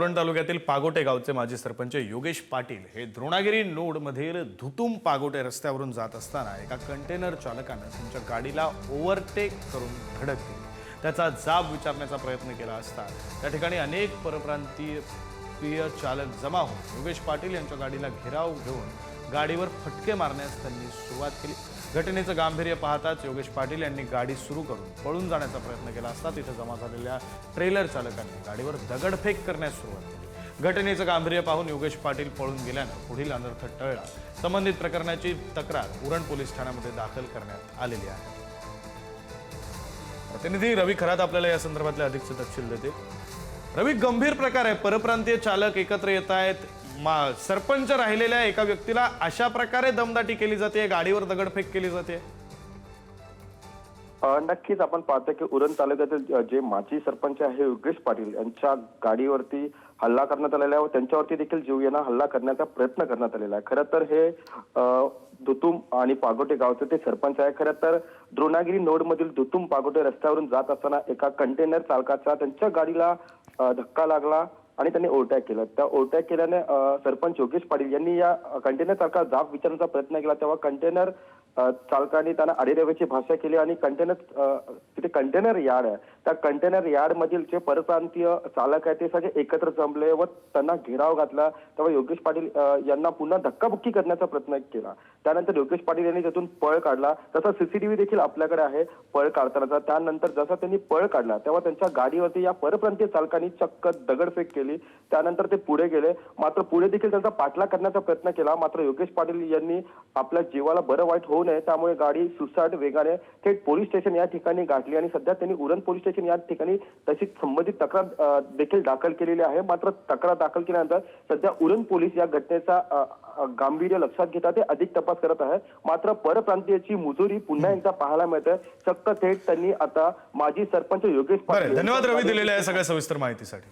उरण तालुक्यातील पागोटे गावचे माजी सरपंच योगेश पाटील हे द्रोणागिरी नोडमधील धुतुम पागोटे रस्त्यावरून जात असताना एका कंटेनर चालकाने त्यांच्या गाडीला ओव्हरटेक करून धडक दिली। त्याचा जाब विचारण्याचा प्रयत्न केला असता त्या ठिकाणी अनेक परप्रांतीय चालक जमा होऊन योगेश पाटील यांच्या गाडीला घेराव घेऊन गाडीवर फटके मारण्यास त्यांनी सुरुवात केली। घटनेचं गांभीर्य पाहताच योगेश पाटील यांनी गाडी सुरू करून पळून जाण्याचा प्रयत्न केला असता तिथे जमा झालेल्या ट्रेलर चालकांनी गाडीवर दगडफेक करण्यास सुरुवात केली। घटनेचं गांभीर्य पाहून योगेश पाटील पळून गेल्यानं पुढील अनर्थ टळला। संबंधित प्रकरणाची तक्रार उरण पोलीस ठाण्यामध्ये दाखल करण्यात आलेली आहे। प्रतिनिधी रवी खरात आपल्याला या संदर्भातले अधिकचे तपशील देते। रवी, गंभीर प्रकार आहे, परप्रांतीय चालक एकत्र येत आहेत, सरपंच राहिलेल्या एका व्यक्तीला अशा प्रकारे दमदाटी केली जाते, गाडीवर दगडफेक केली जाते। नक्कीच आपण पाहतो की उरण तालुक्यातील जे माजी सरपंच आहे योगेश पाटील यांच्या गाडीवरती हल्ला करण्यात आलेला आहे व त्यांच्यावरती देखील जीवघेणा हल्ला करण्याचा प्रयत्न करण्यात आलेला आहे। खरं तर हे धुतुम आणि पागोटे गावचे ते सरपंच आहे। खरं तर द्रोणागिरी नोड मधील धुतुम पागोटे रस्त्यावरून जात असताना एका कंटेनर चालकाचा त्यांच्या गाडीला धक्का लागला आणि त्यांनी ओव्हरटेक केलं। त्या ओव्हरटेक केल्याने सरपंच योगेश पाटील यांनी या कंटेनर चालकाला जाब विचारण्याचा प्रयत्न केला, तेव्हा कंटेनर चालकाने त्यांना अडेरेवेची भाषा केली आणि तिथे कंटेनर यार्ड आहे, त्या कंटेनर यार्ड मधील जे परप्रांतीय चालक आहे ते सगळे एकत्र जमले व त्यांना घेराव घातला। तेव्हा योगेश पाटील यांना पुन्हा धक्काबुक्की करण्याचा प्रयत्न केला। त्यानंतर योगेश पाटील यांनी त्यातून पळ काढला। तसा सीसीटीव्ही देखील आपल्याकडे आहे पळ काढतानाचा। त्यानंतर जसा त्यांनी पळ काढला तेव्हा त्यांच्या गाडीवरती या परप्रांतीय चालकांनी चक्क दगडफेक केली। त्यानंतर ते पुढे गेले, मात्र पुढे देखील त्यांचा पाठलाग करण्याचा प्रयत्न केला। मात्र योगेश पाटील यांनी आपल्या जीवाला बरं वाईट होऊ नये त्यामुळे गाडी सुसाट वेगाने थेट पोलीस स्टेशन या ठिकाणी गाठली आणि सध्या त्यांनी उरण पोलीस स्टेशन या ठिकाणी तशीच संबंधित तक्रार देखील दाखल केलेली आहे। मात्र तक्रार दाखल केल्यानंतर सध्या उरण पोलीस या घटनेचा गांभीर्य लक्षात घेता ते अधिक तपास करत आहे। मात्र परप्रांतीयची मुजोरी पुन्हा एकदा पाहायला मिळते। चक्क थेट त्यांनी आता माजी सरपंच योगेश पाटील। धन्यवाद रवी दिलेल्या या सगळ्या सविस्तर माहितीसाठी।